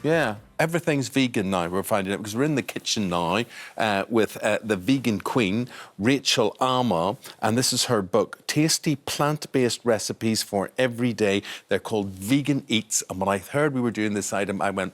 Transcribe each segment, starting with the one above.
Yeah, everything's vegan now, we're finding out, because we're in the kitchen now with the vegan queen, Rachel Ama, and this is her book, Tasty Plant-Based Recipes for Every Day. They're called Vegan Eats, and when I heard we were doing this item, I went,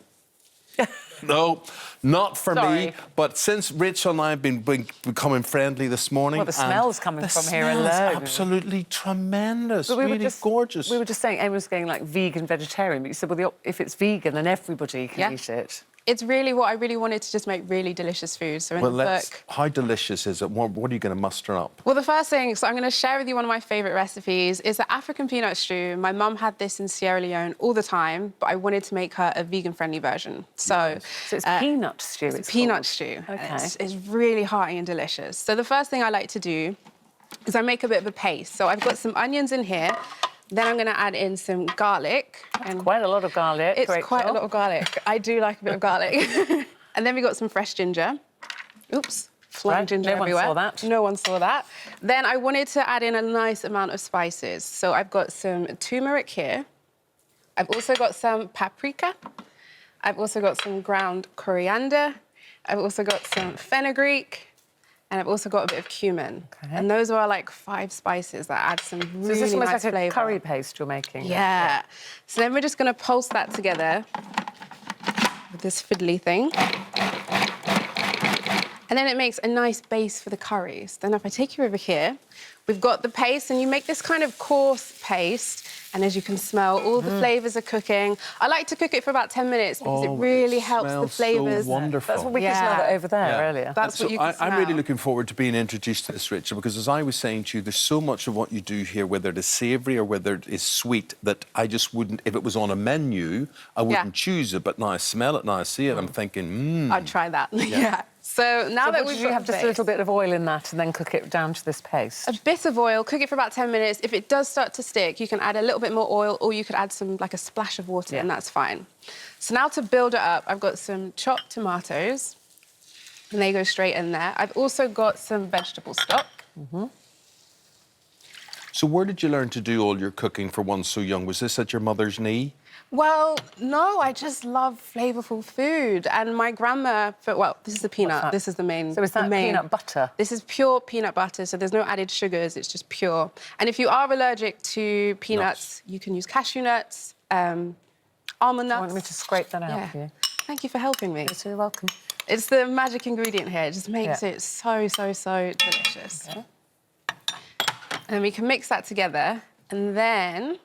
no, not for me. But since Rachel and I have been becoming friendly this morning... Well, the smell's coming from here alone. Absolutely tremendous, really gorgeous. We were just saying, Eamonn was going, like, vegan, vegetarian, but you said, well, if it's vegan, then everybody can eat it. It's really what I really wanted to just make really delicious food. So in the book... How delicious is it? What are you going to muster up? Well, the first thing, so I'm going to share with you one of my favourite recipes. It's the African peanut stew. My mum had this in Sierra Leone all the time, but I wanted to make her a vegan-friendly version. So it's peanut stew. It's peanut stew. OK. It's really hearty and delicious. So the first thing I like to do is I make a bit of a paste. So I've got some onions in here. Then I'm going to add in some garlic. And quite a lot of garlic. It's quite a lot of garlic. I do like a bit of garlic. And then we got some fresh ginger. Oops, flying ginger everywhere. No one saw that. No one saw that. Then I wanted to add in a nice amount of spices. So I've got some turmeric here. I've also got some paprika. I've also got some ground coriander. I've also got some fenugreek. And I've also got a bit of cumin. Okay. And those are like 5 spices that add some really nice flavour. So is this almost like a curry paste you're making? Yeah. So then we're just going to pulse that together with this fiddly thing. And then it makes a nice base for the curries. Then if I take you over here, we've got the paste, and you make this kind of coarse paste. And as you can smell, all the flavours are cooking. I like to cook it for about 10 minutes because it really helps the flavours. So wonderful. That's what we could smell that over there earlier. That's what you can smell. I'm really looking forward to being introduced to this, Rachel, because as I was saying to you, there's so much of what you do here, whether it is savoury or whether it is sweet, that I just wouldn't, if it was on a menu, I wouldn't choose it. But now I smell it, now I see it, I'm thinking, I'd try that. Yeah. So now that we've have just a little bit of oil in that and then cook it down to this paste? A bit of oil, cook it for about 10 minutes. If it does start to stick, you can add a little bit more oil, or you could add some, like a splash of water, and that's fine. So now to build it up, I've got some chopped tomatoes, and they go straight in there. I've also got some vegetable stock. So where did you learn to do all your cooking for one so young? Was this at your mother's knee? Well, no, I just love flavourful food. And my grandma, well, this is the peanut. This is the main... So is that peanut butter? This is pure peanut butter, so there's no added sugars, it's just pure. And if you are allergic to peanuts, you can use cashew nuts, almond nuts. You want me to scrape that out for you? Thank you for helping me. You're welcome. It's the magic ingredient here. It just makes it so, so, so delicious. Okay. And we can mix that together, and then...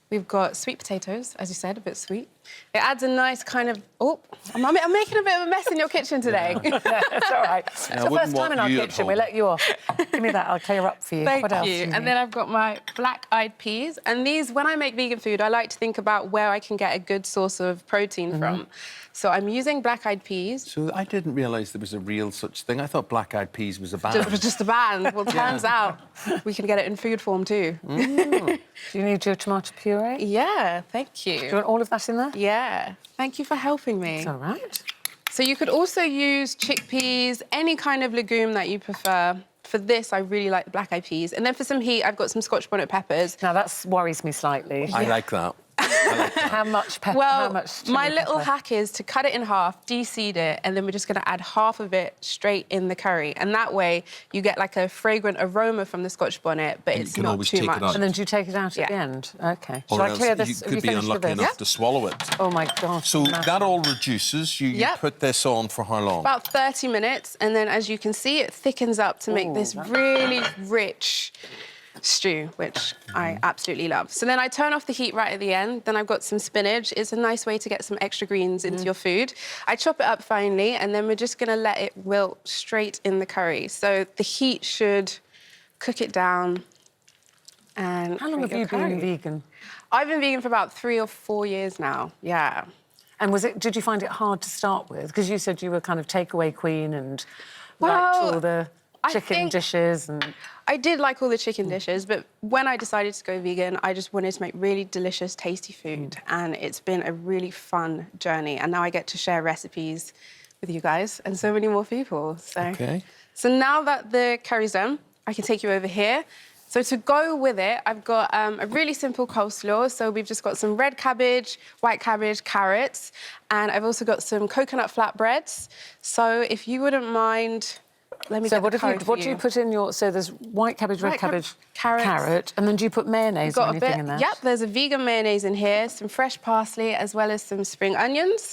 we've got sweet potatoes, as you said, a bit sweet. It adds a nice kind of... Oh, I'm making a bit of a mess in your kitchen today. It's all right. It's the first time in our kitchen. We let you off. Give me that, I'll clear up for you. Thank what else you. And then I've got my black-eyed peas. And these, when I make vegan food, I like to think about where I can get a good source of protein from. So I'm using black-eyed peas. So I didn't realise there was a real such thing. I thought black-eyed peas was a band. It was just a band. Well, turns out we can get it in food form too. Do you need your tomato puree? Yeah, thank you. Do you want all of that in there? Yeah. Thank you for helping me. It's all right. So you could also use chickpeas, any kind of legume that you prefer. For this, I really like the black-eyed peas. And then for some heat, I've got some Scotch bonnet peppers. Now, that worries me slightly. I like that. How much pepper? Well, how much my little hack is to cut it in half, de-seed it, and then we're just going to add half of it straight in the curry. And that way, you get like a fragrant aroma from the Scotch bonnet, but it's not too much. And then do you take it out at the end? OK. Shall I clear this? You could be unlucky enough to swallow it. Oh, my gosh. So that all reduces. You put this on for how long? About 30 minutes. And then, as you can see, it thickens up to make this really rich stew, which I absolutely love. So then I turn off the heat right at the end. Then I've got some spinach. It's a nice way to get some extra greens into your food. I chop it up finely, and then we're just going to let it wilt straight in the curry. So the heat should cook it down. And how long have you been vegan? I've been vegan for about 3 or 4 years now. Yeah. And did you find it hard to start with? Because you said you were kind of takeaway queen and liked all the chicken dishes and... I did like all the chicken dishes, but when I decided to go vegan, I just wanted to make really delicious, tasty food. And it's been a really fun journey. And now I get to share recipes with you guys and so many more people. So, so now that the curry's done, I can take you over here. So to go with it, I've got a really simple coleslaw. So we've just got some red cabbage, white cabbage, carrots, and I've also got some coconut flatbreads. So if you wouldn't mind, let me So get the code for what do you put in your... So there's white cabbage, red cabbage, carrots. carrot, and then do you put mayonnaise or anything in there? Yep, there's a vegan mayonnaise in here, some fresh parsley, as well as some spring onions.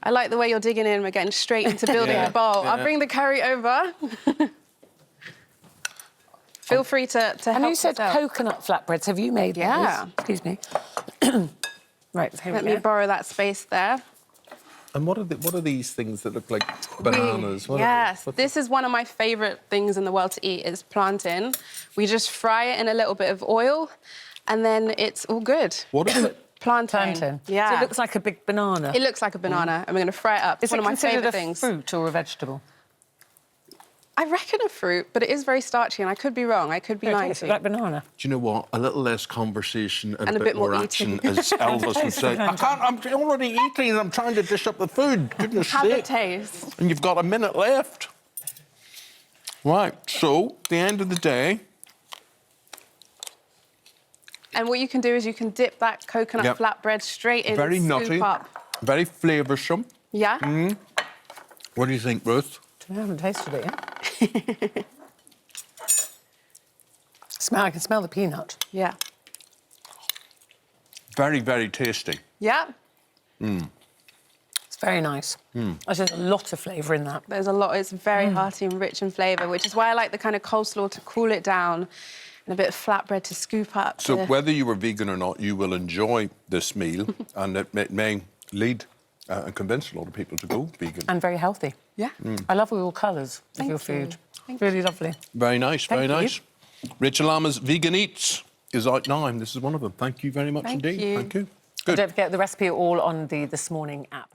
I like the way you're digging in. We're getting straight into building the bowl. I'll bring the curry over. Feel free to help And you said yourself. coconut flatbreads. Have you made Yeah. those? Excuse me. Right, here Let we me go. borrow that space there. And what are these things that look like bananas? What are Yes, they? this is one of my favourite things in the world to eat is plantain. We just fry it in a little bit of oil, and then it's all good. What is it? Plantain. Plantain. Yeah. So it looks like a big banana. It looks like a banana, and we're going to fry it up. It's Is one it of my considered favourite a things. fruit or a vegetable? I reckon a fruit, but it is very starchy, and I could be wrong. I could be It lying tastes to you. like banana. Do you know what? A little less conversation and, And a bit more action, eating. as Elvis would say. I can't, I'm already eating and I'm trying to dish up the food. Goodness Have a sake. taste. And you've got a minute left. Right, so, at the end of the day... And what you can do is you can dip that coconut Yep. flatbread straight in Very and nutty, scoop up. very flavoursome. Yeah? What do you think, Ruth? I haven't tasted it yet. I can smell the peanut. Yeah. Very, very tasty. Yeah? It's very nice. There's just a lot of flavour in that. There's a lot. It's very hearty and rich in flavour, which is why I like the kind of coleslaw to cool it down and a bit of flatbread to scoop up. So the- whether you were vegan or not, you will enjoy this meal and it may lead and convince a lot of people to go vegan. And very healthy. Yeah. I love all your colours of your Thank you. food. Thank Really lovely. Very nice, very Thank you. nice. Rachel Ama's Vegan Eats is out now, and this is one of them. Thank you very much Thank indeed. you. Thank you. And Good. don't forget the recipe all on the This Morning app.